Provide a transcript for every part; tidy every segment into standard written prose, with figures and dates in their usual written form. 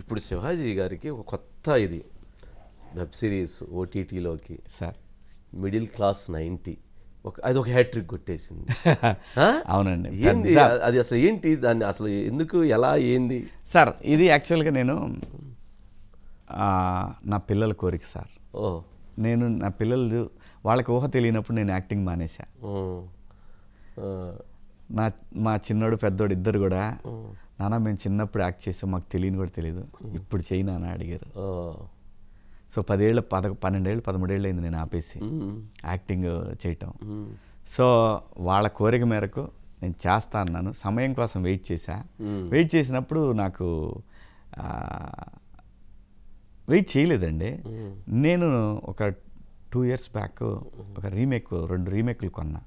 ఇప్పుడు శివాజీ గారికి ఒక కొత్త ఇది వెబ్ సిరీస్ ఓటీటీలోకి సార్ మిడిల్ క్లాస్ 90 అది ఒక హ్యాట్రిక్ కొట్టేసింది. అవునండి. ఏంది అది అసలు ఏంటి దాన్ని అసలు ఎందుకు ఎలా ఏంది సార్? ఇది యాక్చువల్గా నేను నా పిల్లల కోరిక సార్. నేను నా పిల్లలు వాళ్ళకి ఊహ తెలియనప్పుడు నేను యాక్టింగ్ మానేసా. మా చిన్నోడు పెద్దోడు ఇద్దరు కూడా నాన్న మేము చిన్నప్పుడు యాక్ట్ చేసాం, మాకు తెలియని కూడా తెలియదు, ఇప్పుడు చేయి నాన్న అడిగారు. సో 12 13 అయింది నేను ఆపేసి యాక్టింగ్ చేయటం. సో వాళ్ళ కోరిక మేరకు నేను చేస్తా అన్నాను. సమయం కోసం వెయిట్ చేశా. వెయిట్ చేసినప్పుడు నాకు వెయిట్ చేయలేదండి. నేను ఒక 2 years బ్యాక్ ఒక రీమేక్ 2 రీమేక్లు కొన్నా.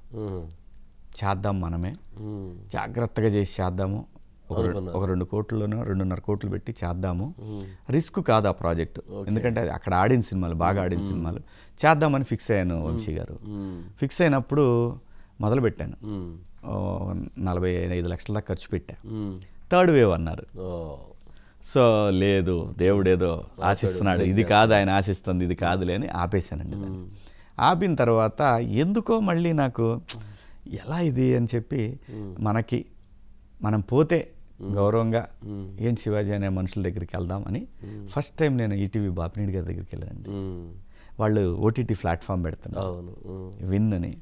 చేద్దాం మనమే, జాగ్రత్తగా చేసి చేద్దాము, ఒక 2 కోట్లలోనో 2.5 కోట్లు పెట్టి చేద్దాము, రిస్క్ కాదు ఆ ప్రాజెక్ట్, ఎందుకంటే అది అక్కడ ఆడిన సినిమాలు, బాగా ఆడిన సినిమాలు చేద్దామని ఫిక్స్ అయ్యాను. వంశీ గారు ఫిక్స్ అయినప్పుడు మొదలుపెట్టాను. 45 లక్షల దాకా ఖర్చు పెట్టా. 3rd wave అన్నారు. సో లేదు, దేవుడేదో ఆశిస్తున్నాడు, ఇది కాదు ఆయన ఆశిస్తుంది, ఇది కాదులే అని ఆపేశానండి. దాన్ని ఆపిన తర్వాత ఎందుకో మళ్ళీ నాకు ఎలా ఇది అని చెప్పి, మనం పోతే గౌరవంగా ఏంటి శివాజీ అనే మనుషుల దగ్గరికి వెళ్దాం అని ఫస్ట్ టైం నేను ఈటీవీ బాపినీడి గారి దగ్గరికి వెళ్ళానండి. వాళ్ళు ఓటీటీ ప్లాట్ఫామ్ పెడుతున్నారు, విన్ అని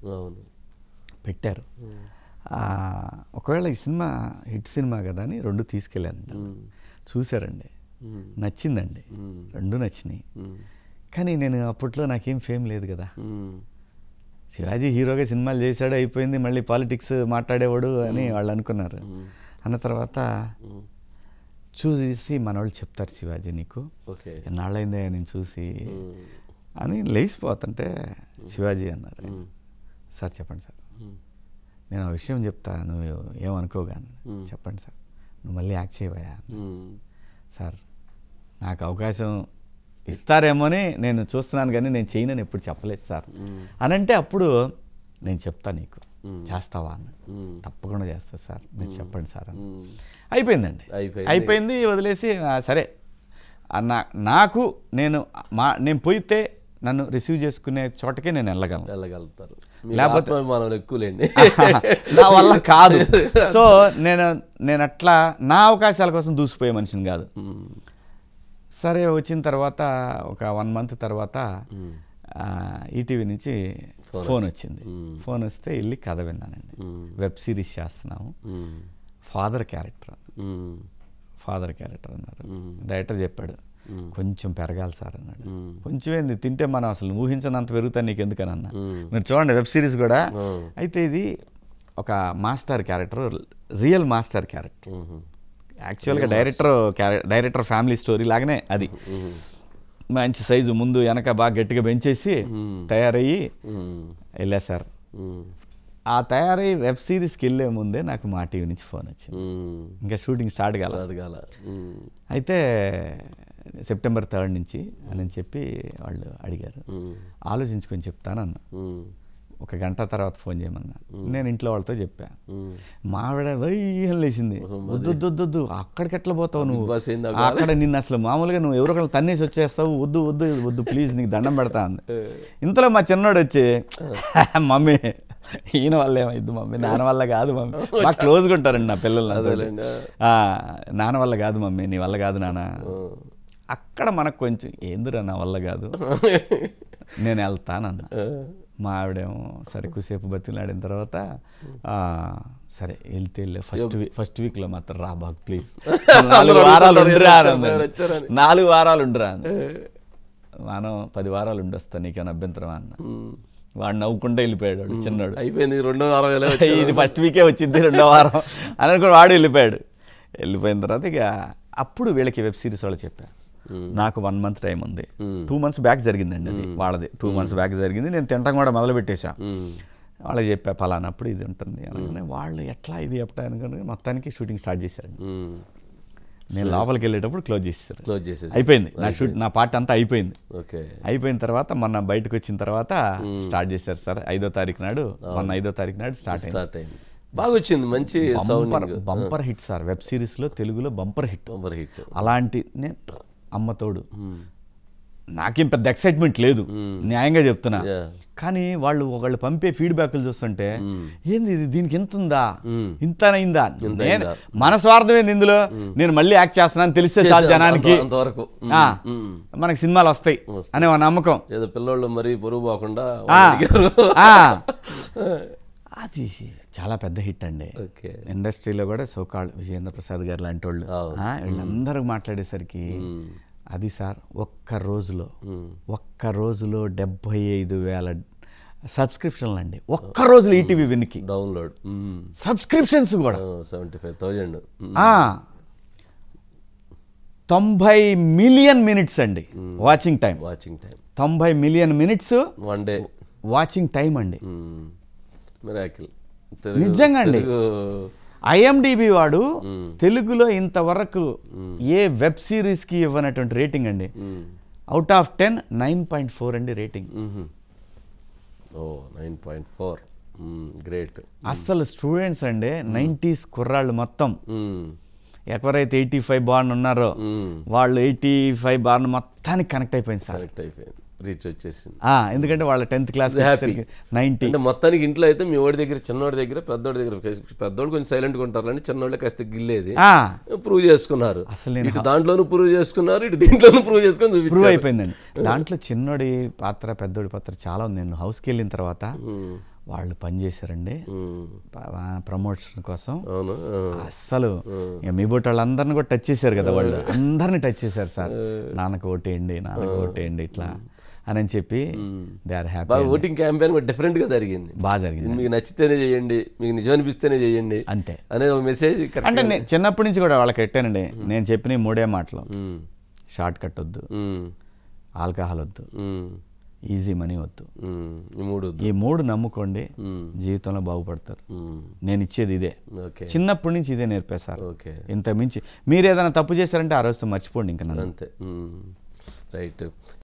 పెట్టారు. ఒకవేళ ఈ సినిమా హిట్ సినిమా కదా అని 2 తీసుకెళ్ళానండి. చూశారండి, నచ్చిందండి, 2 నచ్చినాయి. కానీ నేను అప్పట్లో నాకేం ఫేమ్ లేదు కదా. శివాజీ హీరోగా సినిమాలు చేశాడు, అయిపోయింది, మళ్ళీ పాలిటిక్స్ మాట్లాడేవాడు అని వాళ్ళు అనుకున్నారు. అన్న తర్వాత చూసి మనవాళ్ళు చెప్తారు, శివాజీ నీకు ఎన్నాళ్ళైందే నేను చూసి అని లేచిపోతుంటే శివాజీ అన్నారు. సార్ చెప్పండి సార్, నేను ఆ విషయం చెప్తా, నువ్వు ఏమనుకోగాను, చెప్పండి సార్, నువ్వు మళ్ళీ యాక్ట్ చేయవా? సార్ నాకు అవకాశం ఇస్తారేమో అని నేను చూస్తున్నాను, కానీ నేను చేయనని ఎప్పుడు చెప్పలేదు సార్ అని అంటే, అప్పుడు నేను చెప్తా నీకు, చేస్తావా అన్న. తప్పకుండా చేస్తా సార్, మీరు చెప్పండి సార్ అని. అయిపోయిందండి, అయిపోయింది, వదిలేసి సరే నాకు నేను పోయితే నన్ను రిసీవ్ చేసుకునే చోటకే నేను వెళ్ళగలుగుతారు, లేకపోతే నా వల్ల కాదు. సో నేను అట్లా నా అవకాశాల కోసం దూసిపోయే మనిషిని కాదు. సరే వచ్చిన తర్వాత ఒక 1 month తర్వాత ఈటీవీ నుంచి ఫోన్ వచ్చింది. ఫోన్ వస్తే వెళ్ళి కథ విన్నానండి. వెబ్ సిరీస్ చేస్తున్నాము, ఫాదర్ క్యారెక్టర్ అన్నారు. డైరెక్టర్ చెప్పాడు, కొంచెం పెరగాలి సార్ అన్నాడు. కొంచెం ఏంది, తింటే మనం అసలు ఊహించనంత పెరుగుతా, నీకు ఎందుకని అన్నా. మీరు చూడండి వెబ్ సిరీస్ కూడా. అయితే ఇది ఒక master character, real master character. యాక్చువల్గా డైరెక్టర్ ఫ్యామిలీ స్టోరీ లాగానే అది. మంచి సైజు, ముందు వెనక బాగా గట్టిగా పెంచేసి తయారయ్యి వెళ్ళా సార్. ఆ తయారయ్యి వెబ్ సిరీస్కి వెళ్ళే ముందే నాకు మా టీవీ నుంచి ఫోన్ వచ్చింది. ఇంకా షూటింగ్ స్టార్ట్ కాల. అయితే September 3rd నుంచి అని చెప్పి వాళ్ళు అడిగారు. ఆలోచించుకొని చెప్తానన్న. 1 గంట తర్వాత ఫోన్ చేయమన్నా. నేను ఇంట్లో వాళ్ళతో చెప్పా. మా ఆవిడ లేచింది, వద్దు అక్కడికి ఎట్లా పోతావు నువ్వు, అక్కడ నిన్ను అసలు మామూలుగా నువ్వు ఎవరో ఒకళ్ళు తన్నేసి వచ్చేస్తావు, వద్దు ప్లీజ్ నీకు దండం పెడతా అంది. ఇంతలో మా చిన్నోడు వచ్చి, మమ్మీ ఈయన వల్ల ఏమైంది మమ్మీ, నాన్న వల్ల కాదు మమ్మీ, బాగా క్లోజ్గా ఉంటారండి నా పిల్లలు, నాన్న వల్ల కాదు మమ్మీ, నీ వల్ల కాదు నాన్న. అక్కడ మనకు కొంచెం ఏందిరా నా వల్ల కాదు, నేను వెళ్తానన్నా. మా ఆవిడేమో సరే కుసేపు బతిలాడిన తర్వాత సరే వెళ్తే ఫస్ట్ వీక్లో మాత్రం రా బాగు ప్లీజ్, 4 వారాలు ఉండరా, 4 వారాలు ఉండరా, మనం 10 వారాలు ఉండొస్తా, నీకేమైనా అభ్యంతరం అన్న. వాడు నవ్వుకుంటే వెళ్ళిపోయాడు, వాడు చిన్నాడు. అయిపోయింది 2వ వారం, ఇది ఫస్ట్ వీకే వచ్చింది 2వ వారం అని అనుకుని వాడు వెళ్ళిపోయాడు. వెళ్ళిపోయిన తర్వాత ఇక అప్పుడు వీళ్ళకి వెబ్ సిరీస్ వాళ్ళు చెప్పారు, నాకు 1 month టైం ఉంది. 2 months బ్యాక్ జరిగిందండి అది వాళ్ళది. 2 months బ్యాక్ జరిగింది. నేను తింటాం కూడా మొదలు పెట్టేశా. వాళ్ళకి చెప్పా పలానప్పుడు ఇది ఉంటుంది అనగానే వాళ్ళు ఎట్లా ఇది ఎప్పుడు అనుకుని మొత్తానికి షూటింగ్ స్టార్ట్ చేశారండి. నేను లోపలికి వెళ్ళేటప్పుడు క్లోజ్ చేసేసారు. అయిపోయింది నా పార్ట్ అంతా అయిపోయింది. అయిపోయిన తర్వాత మొన్న బయటకు వచ్చిన తర్వాత స్టార్ట్ చేశారు సార్. 5వ తారీఖు నాడు, మొన్న 5వ తారీఖు నాడు స్టార్ట్ అయింది. బాగా వచ్చింది, మంచి sounding. Bumper hit sir, web సిరీస్లో తెలుగులో బంపర్ హిట్. హిట్ అలాంటి నేను అమ్మతోడు నాకేం పెద్ద ఎక్సైట్మెంట్ లేదు, న్యాయంగా చెప్తున్నా. కానీ ఒకళ్ళు పంపే ఫీడ్బ్యాక్లు చూస్తుంటే ఏంది ఇది, దీనికి ఇంత ఉందా, ఇంత అయిందా, నేను మన స్వార్థమైంది ఇందులో, నేను మళ్ళీ యాక్ట్ చేస్తున్నాను తెలిస్తే చాలు జనానికి, మనకి సినిమాలు వస్తాయి అనే ఒక నమ్మకం. ఏదో పిల్లలు మరీ పొరుగు పోకుండా అది చాలా పెద్ద హిట్ అండి. ఇండస్ట్రీలో కూడా సోకాళ్ళు విజయేంద్ర ప్రసాద్ గారు లాంటి వాళ్ళు వీళ్ళందరూ మాట్లాడేసరికి అది సార్ ఒక్క రోజులో 75,000 సబ్స్క్రిప్షన్లు అండి, ఒక్క రోజులో ఈటీవీ విన్కి డౌన్లోడ్ సబ్స్క్రిప్షన్స్ కూడా 75,000. 90 మిలియన్ మినిట్స్ అండి watching time. 90 million minutes one day watching time అండి. నిజంగా అండి. ఐఎండిబి వాడు తెలుగులో ఇంతవరకు ఏ వెబ్ సిరీస్కి ఇవ్వనటువంటి రేటింగ్ అండి. అవుట్ ఆఫ్ 10 9.4 అండి రేటింగ్. 9.4 గ్రేట్. అసలు స్టూడెంట్స్ అండి 90s కుర్రాళ్ళు మొత్తం ఎవరైతే 85 బార్న్ ఉన్నారో వాళ్ళు 85 బార్న్ మొత్తానికి కనెక్ట్ అయిపోయింది సార్. రీచ్ వచ్చేసింది. ఎందుకంటే వాళ్ళ 10th క్లాస్ 90. అంటే మొత్తానికి ఇంట్లో అయితే మీ వాడి దగ్గర, చిన్నవాడి దగ్గర, పెద్దోడి దగ్గర, పెద్దోడు కొంచెం సైలెంట్గా ఉంటారని చిన్నవాళ్ళే కాస్త గిల్లేది ప్రూవ్ చేసుకున్నారు. అసలు ఇటు దాంట్లోనూ ప్రూవ్ చేసుకున్నారు, ఇటు దీంట్లోనూ ప్రూవ్ చేసుకుని ప్రూవ్ అయిపోయిందండి. దాంట్లో చిన్నోడి పాత్ర పెద్దోడి పాత్ర చాలా ఉంది. నేను హౌస్కి వెళ్ళిన తర్వాత వాళ్ళు పనిచేశారండి ప్రమోషన్ కోసం. అస్సలు మీ బోట్ వాళ్ళందరినీ కూడా టచ్ చేశారు కదా, వాళ్ళు అందరినీ టచ్ చేశారు సార్. నాన్నకు ఓటేయండి, నాన్నకు ఓటేయండి ఇట్లా అని చెప్పి they are happy. Voting campaign different గా జరిగింది, బాగా జరిగింది. మీకు నచ్చితేనే చేయండి, మీకు నిజం అనిపిస్తేనే చేయండి అంతే అనే ఒక మెసేజ్. అంటే నేను చిన్నప్పటి నుంచి కూడా వాళ్ళకి పెట్టానండి. నేను చెప్పిన 3 మాటలు: షార్ట్ కట్ వద్దు, ఆల్కహాల్ వద్దు, ఈజీ మనీ వద్దు. ఈ 3 నమ్ముకోండి, జీవితంలో బాగుపడతారు. నేను ఇచ్చేది ఇదే, చిన్నప్పటి నుంచి ఇదే నేర్పేశారు. ఇంత మించి మీరు ఏదైనా తప్పు చేశారంటే ఆ రోజుతో మర్చిపోండి ఇంకా. అంతే. రైట్.